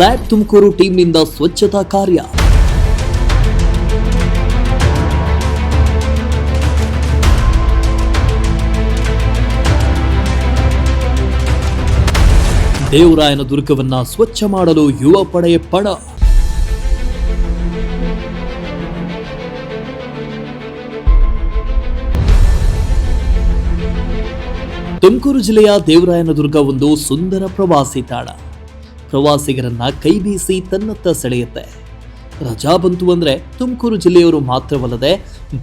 Sat Tumakuru ಟೀಮ್ನಿಂದ ಸ್ವಚ್ಛತಾ ಕಾರ್ಯ. ದೇವರಾಯನ ದುರ್ಗವನ್ನ ಸ್ವಚ್ಛ ಮಾಡಲು ಯುವ ಪಡೆ ಪಣ. ತುಮಕೂರು ಜಿಲ್ಲೆಯ ದೇವರಾಯನ ದುರ್ಗ ಒಂದು ಸುಂದರ ಪ್ರವಾಸಿ ತಾಣ. ಪ್ರವಾಸಿಗರನ್ನ ಕೈ ಬೀಸಿ ತನ್ನತ್ತ ಸೆಳೆಯುತ್ತೆ. ರಜಾ ಬಂತು ಅಂದ್ರೆ ತುಮಕೂರು ಜಿಲ್ಲೆಯವರು ಮಾತ್ರವಲ್ಲದೆ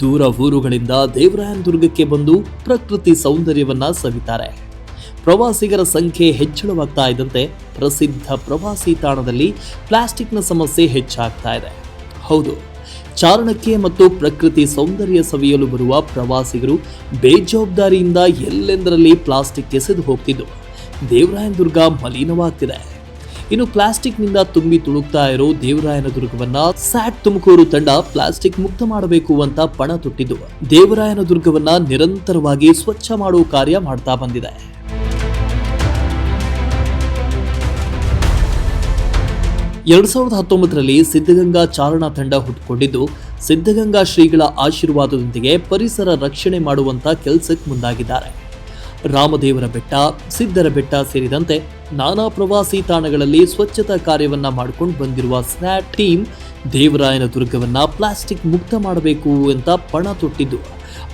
ದೂರ ಊರುಗಳಿಂದ ದೇವರಾಯನ ದುರ್ಗಕ್ಕೆ ಬಂದು ಪ್ರಕೃತಿ ಸೌಂದರ್ಯವನ್ನ ಸವಿತಾರೆ. ಪ್ರವಾಸಿಗರ ಸಂಖ್ಯೆ ಹೆಚ್ಚಳವಾಗ್ತಾ ಇದ್ದಂತೆ ಪ್ರಸಿದ್ಧ ಪ್ರವಾಸಿ ತಾಣದಲ್ಲಿ ಪ್ಲಾಸ್ಟಿಕ್ನ ಸಮಸ್ಯೆ ಹೆಚ್ಚಾಗ್ತಾ ಇದೆ. ಹೌದು, ಚಾರಣಕ್ಕೆ ಮತ್ತು ಪ್ರಕೃತಿ ಸೌಂದರ್ಯ ಸವಿಯಲು ಬರುವ ಪ್ರವಾಸಿಗರು ಬೇಜವಾಬ್ದಾರಿಯಿಂದ ಎಲ್ಲೆಂದರಲ್ಲಿ ಪ್ಲಾಸ್ಟಿಕ್ ಎಸೆದು ಹೋಗ್ತಿದ್ದು ದೇವರಾಯನ ದುರ್ಗ ಮಲಿನವಾಗ್ತಿದೆ. ಇನ್ನು ಪ್ಲಾಸ್ಟಿಕ್ನಿಂದ ತುಂಬಿ ತುಳುಕ್ತಾ ಇರೋ ದೇವರಾಯನ ದುರ್ಗವನ್ನ ಸ್ಯಾಟ್ ತುಮಕೂರು ತಂಡ ಪ್ಲಾಸ್ಟಿಕ್ ಮುಕ್ತ ಮಾಡಬೇಕು ಅಂತ ಪಣ ತೊಟ್ಟಿದ್ದು ದೇವರಾಯನ ದುರ್ಗವನ್ನ ನಿರಂತರವಾಗಿ ಸ್ವಚ್ಛ ಮಾಡುವ ಕಾರ್ಯ ಮಾಡ್ತಾ ಬಂದಿದೆ. 2019ರಲ್ಲಿ ಸಿದ್ಧಗಂಗಾ ಚಾರಣಾ ತಂಡ ಹುಟ್ಟುಕೊಂಡಿದ್ದು ಸಿದ್ಧಗಂಗಾ ಶ್ರೀಗಳ ಆಶೀರ್ವಾದದೊಂದಿಗೆ ಪರಿಸರ ರಕ್ಷಣೆ ಮಾಡುವಂತ ಕೆಲಸಕ್ಕೆ ಮುಂದಾಗಿದ್ದಾರೆ. ರಾಮದೇವರ ಬೆಟ್ಟ, ಸಿದ್ದರ ಬೆಟ್ಟ ಸೇರಿದಂತೆ ನಾನಾ ಪ್ರವಾಸಿ ತಾಣಗಳಲ್ಲಿ ಸ್ವಚ್ಛತಾ ಕಾರ್ಯವನ್ನ ಮಾಡಿಕೊಂಡು ಬಂದಿರುವ ಸ್ಯಾಟ್ ಟೀಮ್ ದೇವರಾಯನ ದುರ್ಗವನ್ನ ಪ್ಲಾಸ್ಟಿಕ್ ಮುಕ್ತ ಮಾಡಬೇಕು ಅಂತ ಪಣ ತೊಟ್ಟಿದ್ದು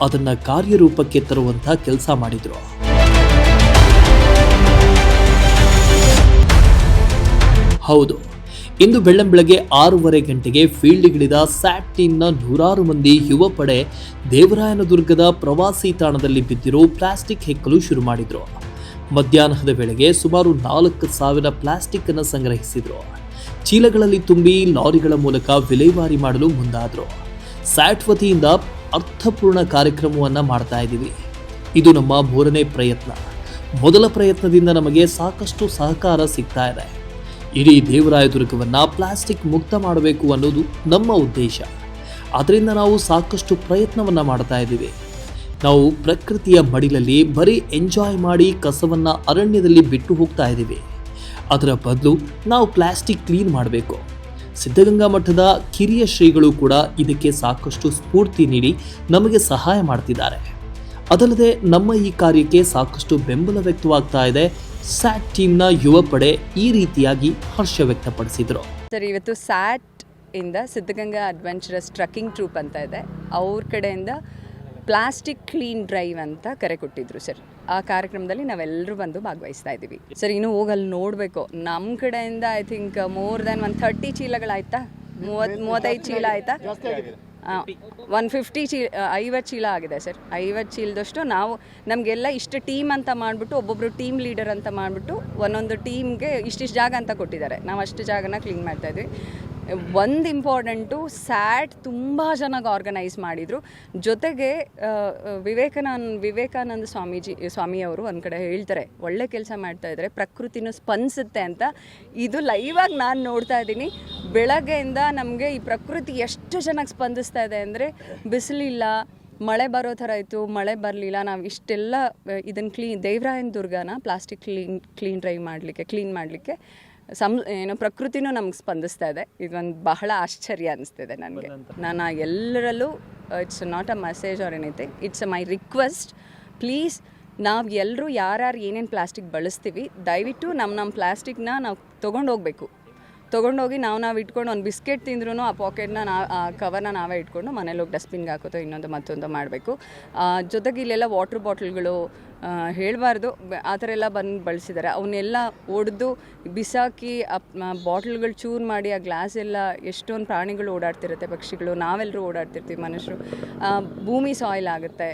ಅದನ್ನ ಕಾರ್ಯರೂಪಕ್ಕೆ ತರುವಂತ ಕೆಲಸ ಮಾಡಿದ್ರು. ಹೌದು, ಇಂದು ಬೆಳ್ಳಂಬೆಳಗ್ಗೆ 6:30 ಗಂಟೆಗೆ ಫೀಲ್ಡ್ಗಿಳಿದ ಸ್ಯಾಟ್ ಟೀಮ್ನ 100 ಮಂದಿ ಯುವ ಪಡೆ ದೇವರಾಯನ ದುರ್ಗದ ಪ್ರವಾಸಿ ತಾಣದಲ್ಲಿ ಬಿದ್ದಿರೋ ಪ್ಲಾಸ್ಟಿಕ್ ಹೆಕ್ಕಲು ಶುರು ಮಾಡಿದ್ರು. ಮಧ್ಯಾಹ್ನದ ವೇಳೆಗೆ ಸುಮಾರು 4,000 ಪ್ಲಾಸ್ಟಿಕ್ ಅನ್ನು ಸಂಗ್ರಹಿಸಿದ್ರು. ಚೀಲಗಳಲ್ಲಿ ತುಂಬಿ ಲಾರಿಗಳ ಮೂಲಕ ವಿಲೇವಾರಿ ಮಾಡಲು ಮುಂದಾದ್ರು. ಸ್ಯಾಟ್ ವತಿಯಿಂದ ಅರ್ಥಪೂರ್ಣ ಕಾರ್ಯಕ್ರಮವನ್ನ ಮಾಡ್ತಾ ಇದ್ದೀವಿ. ಇದು ನಮ್ಮ 3ನೇ ಪ್ರಯತ್ನ. ಮೊದಲ ಪ್ರಯತ್ನದಿಂದ ನಮಗೆ ಸಾಕಷ್ಟು ಸಹಕಾರ ಸಿಗ್ತಾ ಇದೆ. ಇಡೀ ದೇವರಾಯ ದುರ್ಗವನ್ನ ಪ್ಲಾಸ್ಟಿಕ್ ಮುಕ್ತ ಮಾಡಬೇಕು ಅನ್ನೋದು ನಮ್ಮ ಉದ್ದೇಶ. ಅದರಿಂದ ನಾವು ಸಾಕಷ್ಟು ಪ್ರಯತ್ನವನ್ನ ಮಾಡ್ತಾ ಇದ್ದೀವಿ. ನಾವು ಪ್ರಕೃತಿಯ ಮಡಿಲಲ್ಲಿ ಬರೀ ಎಂಜಾಯ್ ಮಾಡಿ ಕಸವನ್ನ ಅರಣ್ಯದಲ್ಲಿ ಬಿಟ್ಟು ಹೋಗ್ತಾ ಇದ್ದೀವಿ. ಅದರ ಬದಲು ನಾವು ಪ್ಲಾಸ್ಟಿಕ್ ಕ್ಲೀನ್ ಮಾಡಬೇಕು. ಸಿದ್ಧಗಂಗಾ ಮಠದ ಕಿರಿಯ ಶ್ರೀಗಳು ಕೂಡ ಇದಕ್ಕೆ ಸಾಕಷ್ಟು ಸ್ಫೂರ್ತಿ ನೀಡಿ ನಮಗೆ ಸಹಾಯ ಮಾಡ್ತಿದ್ದಾರೆ. ಅದಲ್ಲದೆ ನಮ್ಮ ಈ ಕಾರ್ಯಕ್ಕೆ ಸಾಕಷ್ಟು ಬೆಂಬಲ ವ್ಯಕ್ತವಾಗ್ತಾ ಇದೆ. ಸ್ಯಾಟ್ ಟೀಮ್ನ ಯುವ ಪಡೆ ಈ ರೀತಿಯಾಗಿ ಹರ್ಷ ವ್ಯಕ್ತಪಡಿಸಿದರು. ಸರ್, ಇವತ್ತು ಸ್ಯಾಟ್ ಇಂದ ಸಿದ್ಧಗಂಗಾ ಅಡ್ವೆಂಚರಸ್ ಟ್ರಕ್ಕಿಂಗ್ ಟ್ರೂಪ್ ಅಂತ ಇದೆ, ಅವ್ರ ಕಡೆಯಿಂದ ಪ್ಲಾಸ್ಟಿಕ್ ಕ್ಲೀನ್ ಡ್ರೈವ್ ಅಂತ ಕರೆ ಕೊಟ್ಟಿದ್ರು ಸರ್. ಆ ಕಾರ್ಯಕ್ರಮದಲ್ಲಿ ನಾವೆಲ್ಲರೂ ಬಂದು ಭಾಗವಹಿಸ್ತಾ ಇದ್ದೀವಿ ಸರ್. ಇನ್ನೂ ಹೋಗಲ್ಲಿ ನೋಡಬೇಕು. ನಮ್ಮ ಕಡೆಯಿಂದ ಐ ಥಿಂಕ್ ಮೋರ್ ದೆನ್ 130 ಚೀಲಗಳಾಯ್ತಾ, 35 ಚೀಲ ಆಯಿತಾ, 150 50 ಚೀಲ ಆಗಿದೆ ಸರ್. 50 ಚೀಲದಷ್ಟು ನಾವು ನಮಗೆಲ್ಲ ಇಷ್ಟು ಟೀಮ್ ಅಂತ ಮಾಡಿಬಿಟ್ಟು ಒಬ್ಬೊಬ್ಬರು ಟೀಮ್ ಲೀಡರ್ ಅಂತ ಮಾಡಿಬಿಟ್ಟು ಒಂದೊಂದು ಟೀಮ್ಗೆ ಇಷ್ಟಿಷ್ಟು ಜಾಗ ಅಂತ ಕೊಟ್ಟಿದ್ದಾರೆ. ನಾವು ಅಷ್ಟು ಜಾಗನ ಕ್ಲೀನ್ ಮಾಡ್ತಾಯಿದ್ವಿ. ಒಂದು ಇಂಪಾರ್ಟೆಂಟು, ಸ್ಯಾಟ್ ತುಂಬ ಚೆನ್ನಾಗಿ ಆರ್ಗನೈಸ್ ಮಾಡಿದರು. ಜೊತೆಗೆ ವಿವೇಕಾನಂದ ಸ್ವಾಮಿಯವರು ಒಂದು ಕಡೆ ಹೇಳ್ತಾರೆ, ಒಳ್ಳೆ ಕೆಲಸ ಮಾಡ್ತಾಯಿದ್ದಾರೆ, ಪ್ರಕೃತಿನೂ ಸ್ಪಂದಿಸುತ್ತೆ ಅಂತ. ಇದು ಲೈವಾಗಿ ನಾನು ನೋಡ್ತಾ ಇದ್ದೀನಿ. ಬೆಳಗ್ಗೆಯಿಂದ ನಮಗೆ ಈ ಪ್ರಕೃತಿ ಎಷ್ಟು ಚೆನ್ನಾಗಿ ಸ್ಪಂದಿಸ್ತಾ ಇದೆ ಅಂದರೆ, ಬಿಸಿಲಿಲ್ಲ, ಮಳೆ ಬರೋ ಥರ ಇತ್ತು, ಮಳೆ ಬರಲಿಲ್ಲ. ನಾವು ಇಷ್ಟೆಲ್ಲ ಇದನ್ನು ದೇವರಾಯನ ದುರ್ಗನ ಪ್ಲಾಸ್ಟಿಕ್ ಕ್ಲೀನ್ ಮಾಡಲಿಕ್ಕೆ ಪ್ರಕೃತಿನೂ ನಮ್ಗೆ ಸ್ಪಂದಿಸ್ತಾ ಇದೆ. ಇದೊಂದು ಬಹಳ ಆಶ್ಚರ್ಯ ಅನಿಸ್ತಿದೆ ನನಗೆ. ನಾನು ಎಲ್ಲರಲ್ಲೂ, it's not a message or anything, it's my request, please ನಾವು ಎಲ್ಲರೂ ಯಾರ್ಯಾರು ಏನೇನು ಪ್ಲಾಸ್ಟಿಕ್ ಬಳಸ್ತೀವಿ, ದಯವಿಟ್ಟು ನಮ್ಮ ಪ್ಲಾಸ್ಟಿಕ್ನ ನಾವು ತೊಗೊಂಡೋಗಿ ನಾವು ಇಟ್ಕೊಂಡು ಒಂದು ಬಿಸ್ಕೆಟ್ ತಿಂದ್ರೂ ಆ ಪಾಕೆಟ್ನ ಆ ಕವರ್ನ ನಾವೇ ಇಟ್ಕೊಂಡು ಮನೇಲಿ ಹೋಗಿ ಡಸ್ಟ್ಬಿನ್ಗೆ ಹಾಕೋದು, ಮತ್ತೊಂದು ಮಾಡಬೇಕು. ಜೊತೆಗೆ ಇಲ್ಲೆಲ್ಲ ವಾಟ್ರ್ ಬಾಟಲ್ಗಳು ಹೇಳಬಾರ್ದು, ಆ ಥರ ಎಲ್ಲ ಬಂದು ಬಳಸಿದ್ದಾರೆ. ಅವನ್ನೆಲ್ಲ ಒಡೆದು ಬಿಸಾಕಿ ಬಾಟಲ್ಗಳು ಚೂರು ಮಾಡಿ ಆ ಗ್ಲಾಸ್ ಎಲ್ಲ ಎಷ್ಟೊಂದು ಪ್ರಾಣಿಗಳು ಓಡಾಡ್ತಿರುತ್ತೆ, ಪಕ್ಷಿಗಳು, ನಾವೆಲ್ಲರೂ ಓಡಾಡ್ತಿರ್ತೀವಿ, ಮನುಷ್ಯರು. ಭೂಮಿ ಸಾಯಿಲ್ ಆಗುತ್ತೆ,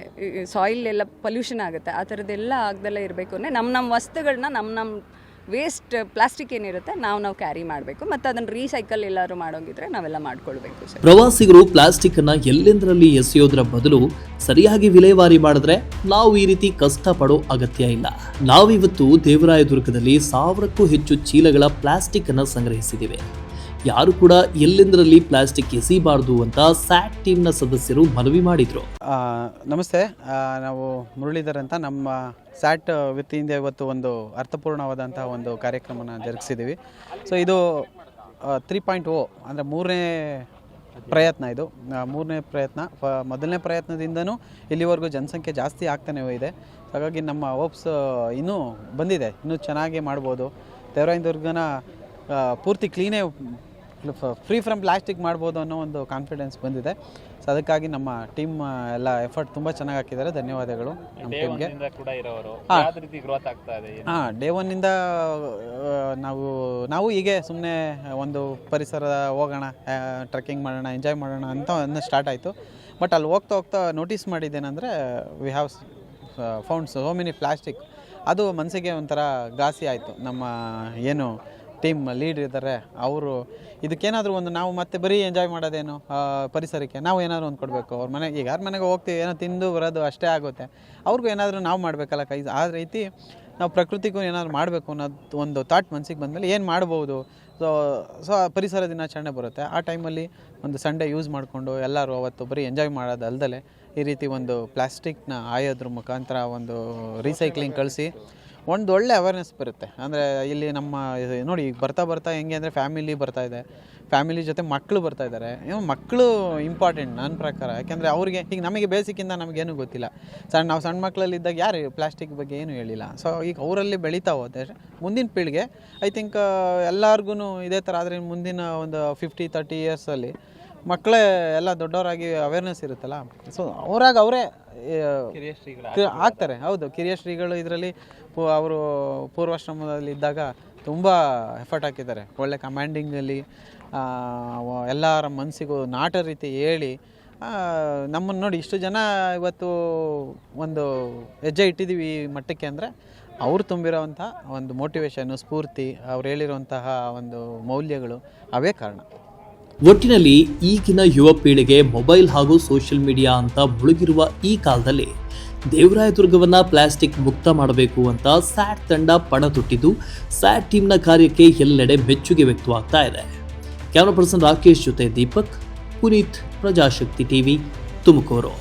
ಸಾಯಿಲ್ ಎಲ್ಲ ಪೊಲ್ಯೂಷನ್ ಆಗುತ್ತೆ. ಆ ಥರದ್ದೆಲ್ಲ ಆಗ್ದೆಲ್ಲ ಇರಬೇಕು ಅಂದರೆ ನಮ್ಮ ವಸ್ತುಗಳನ್ನ ನಮ್ಮ ವೇಸ್ಟ್ ಪ್ಲಾಸ್ಟಿಕ್ ಏನಿರುತ್ತೆ ನಾವು ಕ್ಯಾರಿ ಮಾಡಬೇಕು. ಮತ್ತು ಅದನ್ನು ರೀಸೈಕಲ್ ಎಲ್ಲರೂ ಮಾಡೋಂಗಿದ್ರೆ ನಾವೆಲ್ಲ ಮಾಡ್ಕೊಳ್ಬೇಕು ಸರ್. ಪ್ರವಾಸಿಗರು ಪ್ಲಾಸ್ಟಿಕ್ ಅನ್ನ ಎಲ್ಲೆಂದರಲ್ಲಿ ಎಸೆಯೋದ್ರ ಬದಲು ಸರಿಯಾಗಿ ವಿಲೇವಾರಿ ಮಾಡಿದ್ರೆ ನಾವು ಈ ರೀತಿ ಕಷ್ಟ ಪಡೋ ಅಗತ್ಯ ಇಲ್ಲ. ನಾವಿವತ್ತು ದೇವರಾಯ ದುರ್ಗದಲ್ಲಿ 1000ಕ್ಕೂ ಹೆಚ್ಚು ಚೀಲಗಳ ಪ್ಲಾಸ್ಟಿಕ್ ಅನ್ನ ಸಂಗ್ರಹಿಸಿದ್ದೇವೆ. ಯಾರು ಕೂಡ ಎಲ್ಲೆಂದರಲ್ಲಿ ಪ್ಲಾಸ್ಟಿಕ್ ಎಸೀಬಾರ್ದು ಅಂತ ಸ್ಯಾಟ್ ಟೀಮ್ನ ಸದಸ್ಯರು ಮನವಿ ಮಾಡಿದ್ರು. ನಮಸ್ತೆ, ನಾವು ಮುರಳೀಧರ್ ಅಂತ. ನಮ್ಮ ಸ್ಯಾಟ್ ವತಿಯಿಂದ ಇವತ್ತು ಒಂದು ಅರ್ಥಪೂರ್ಣವಾದಂತಹ ಒಂದು ಕಾರ್ಯಕ್ರಮನ ಜರುಗಿಸಿದ್ದೀವಿ. ಸೊ ಇದು 3.0 ಅಂದರೆ ಮೂರನೇ ಪ್ರಯತ್ನ ಇದು. ಮೂರನೇ ಪ್ರಯತ್ನ. ಮೊದಲನೇ ಪ್ರಯತ್ನದಿಂದನೂ ಇಲ್ಲಿವರೆಗೂ ಜನಸಂಖ್ಯೆ ಜಾಸ್ತಿ ಆಗ್ತಾನೆ ಇದೆ. ಹಾಗಾಗಿ ನಮ್ಮ ಹೋಪ್ಸ್ ಇನ್ನೂ ಬಂದಿದೆ, ಇನ್ನೂ ಚೆನ್ನಾಗಿ ಮಾಡ್ಬೋದು. ದೇವರಾಯನ ದುರ್ಗನ ಪೂರ್ತಿ ಕ್ಲೀನೇ ಫ್ರೀ ಫ್ರಮ್ ಪ್ಲಾಸ್ಟಿಕ್ ಮಾಡ್ಬೋದು ಅನ್ನೋ ಒಂದು ಕಾನ್ಫಿಡೆನ್ಸ್ ಬಂದಿದೆ. ಸೊ ಅದಕ್ಕಾಗಿ ನಮ್ಮ ಟೀಮ್ ಎಲ್ಲ ಎಫರ್ಟ್ ತುಂಬ ಚೆನ್ನಾಗಿ ಹಾಕಿದ್ದಾರೆ. ಧನ್ಯವಾದಗಳು ನಮ್ಮ ಟೀಮ್ಗೆ. ಹಾಂ, ಡೇ ಒನ್ನಿಂದ ನಾವು ಹೀಗೆ ಸುಮ್ಮನೆ ಒಂದು ಪರಿಸರ ಹೋಗೋಣ, ಟ್ರೆಕ್ಕಿಂಗ್ ಮಾಡೋಣ, ಎಂಜಾಯ್ ಮಾಡೋಣ ಅಂತ ಸ್ಟಾರ್ಟ್ ಆಯಿತು. ಬಟ್ ಅಲ್ಲಿ ಹೋಗ್ತಾ ಹೋಗ್ತಾ ನೋಟಿಸ್ ಮಾಡಿದ್ದೇನೆಂದರೆ we have found so many plastic. ಅದು ಮನಸ್ಸಿಗೆ ಒಂಥರ ಘಾಸಿ ಆಯಿತು. ನಮ್ಮ ಏನು ಟೀಮ್ ಲೀಡ್ ಇದ್ದಾರೆ ಅವರು ಇದಕ್ಕೇನಾದರೂ ಒಂದು, ನಾವು ಮತ್ತೆ ಬರೀ ಎಂಜಾಯ್ ಮಾಡೋದೇನು ಪರಿಸರಕ್ಕೆ, ನಾವು ಏನಾದರೂ ಒಂದು ಕೊಡಬೇಕು. ಅವ್ರ ಮನೆಗೆ, ಈಗ ಯಾರ ಮನೆಗೆ ಹೋಗ್ತೀವಿ ಏನೋ ತಿಂದು ಬರೋದು ಅಷ್ಟೇ ಆಗುತ್ತೆ. ಅವ್ರಿಗೂ ಏನಾದರೂ ನಾವು ಮಾಡಬೇಕಲ್ಲ ಕೈ. ಆ ರೀತಿ ನಾವು ಪ್ರಕೃತಿಗೂ ಏನಾದರೂ ಮಾಡಬೇಕು ಅನ್ನೋದು ಒಂದು ಥಾಟ್ ಮನಸ್ಸಿಗೆ ಬಂದಮೇಲೆ ಏನು ಮಾಡ್ಬೋದು. ಸೊ ಪರಿಸರ ದಿನಾಚರಣೆ ಬರುತ್ತೆ. ಆ ಟೈಮಲ್ಲಿ ಒಂದು ಸಂಡೇ ಯೂಸ್ ಮಾಡಿಕೊಂಡು ಎಲ್ಲರೂ ಅವತ್ತು ಬರೀ ಎಂಜಾಯ್ ಮಾಡೋದು ಅಲ್ದಲೆ ಈ ರೀತಿ ಒಂದು ಪ್ಲಾಸ್ಟಿಕ್ನ ಆಯೋದ್ರ ಮುಖಾಂತರ ಒಂದು ರೀಸೈಕ್ಲಿಂಗ್ ಕಳಿಸಿ ಒಂದು ಒಳ್ಳೆ ಅವೇರ್ನೆಸ್ ಬರುತ್ತೆ. ಅಂದರೆ ಇಲ್ಲಿ ನಮ್ಮ ನೋಡಿ, ಈಗ ಬರ್ತಾ ಹೆಂಗೆ ಅಂದರೆ ಫ್ಯಾಮಿಲಿ ಬರ್ತಾಯಿದೆ, ಫ್ಯಾಮಿಲಿ ಜೊತೆ ಮಕ್ಕಳು ಬರ್ತಾಯಿದ್ದಾರೆ. ಮಕ್ಕಳು ಇಂಪಾರ್ಟೆಂಟ್ ನನ್ನ ಪ್ರಕಾರ. ಯಾಕೆಂದರೆ ಅವ್ರಿಗೆ ಈಗ ನಮಗೆ ಬೇಸಿಕ್ಕಿಂದ ನಮಗೇನು ಗೊತ್ತಿಲ್ಲ. ನಾವು ಸಣ್ಣ ಮಕ್ಕಳಲ್ಲಿದ್ದಾಗ ಯಾರು ಪ್ಲಾಸ್ಟಿಕ್ ಬಗ್ಗೆ ಏನೂ ಹೇಳಿಲ್ಲ. ಸೊ ಈಗ ಅವರಲ್ಲಿ ಬೆಳೀತಾ ಹೋದೆ ಮುಂದಿನ ಪೀಳಿಗೆ. ಐ ಥಿಂಕ್ ಎಲ್ಲರಿಗೂ ಇದೇ ಥರ ಆದರೆ ಮುಂದಿನ ಒಂದು 50-30 ಇಯರ್ಸಲ್ಲಿ ಮಕ್ಕಳೇ ಎಲ್ಲ ದೊಡ್ಡವರಾಗಿ ಅವೇರ್ನೆಸ್ ಇರುತ್ತಲ್ಲ. ಸೊ ಅವರೇ ಆಗ್ತಾರೆ. ಹೌದು, ಕಿರಿಯ ಶ್ರೀಗಳು ಇದರಲ್ಲಿ ಅವರು ಪೂರ್ವಾಶ್ರಮದಲ್ಲಿದ್ದಾಗ ತುಂಬ ಎಫರ್ಟ್ ಹಾಕಿದ್ದಾರೆ. ಒಳ್ಳೆ ಕಮಾಂಡಿಂಗಲ್ಲಿ ಎಲ್ಲರ ಮನಸ್ಸಿಗೂ ನಾಟ ರೀತಿ ಹೇಳಿ ನಮ್ಮನ್ನು ನೋಡಿ ಇಷ್ಟು ಜನ ಇವತ್ತು ಒಂದು ಹೆಜ್ಜೆ ಇಟ್ಟಿದ್ದೀವಿ ಈ ಮಟ್ಟಕ್ಕೆ ಅಂದರೆ ಅವ್ರು ತುಂಬಿರೋವಂಥ ಒಂದು ಮೋಟಿವೇಶನ್ನು, ಸ್ಫೂರ್ತಿ, ಅವ್ರು ಹೇಳಿರುವಂತಹ ಒಂದು ಮೌಲ್ಯಗಳು ಅವೇ ಕಾರಣ. ಒಟ್ಟಿನಲ್ಲಿ ಈಗಿನ ಯುವ ಪೀಳಿಗೆ ಮೊಬೈಲ್ ಹಾಗೂ ಸೋಷಿಯಲ್ ಮೀಡಿಯಾ ಅಂತ ಮುಳುಗಿರುವ ಈ ಕಾಲದಲ್ಲಿ ದೇವರಾಯದುರ್ಗವನ್ನ ಪ್ಲಾಸ್ಟಿಕ್ ಮುಕ್ತ ಮಾಡಬೇಕು ಅಂತ ಸ್ಯಾಟ್ ತಂಡ ಪಣ ತೊಟ್ಟಿದ್ದು, ಸ್ಯಾಟ್ ಟೀಮ್ನ ಕಾರ್ಯಕ್ಕೆ ಎಲ್ಲೆಡೆ ಮೆಚ್ಚುಗೆ ವ್ಯಕ್ತವಾಗ್ತಾ ಇದೆ. ಕ್ಯಾಮರಾ ಪರ್ಸನ್ ರಾಕೇಶ್ ಜೊತೆ ದೀಪಕ್, ಪುನೀತ್, ಪ್ರಜಾಶಕ್ತಿ ಟಿವಿ, ತುಮಕೂರು.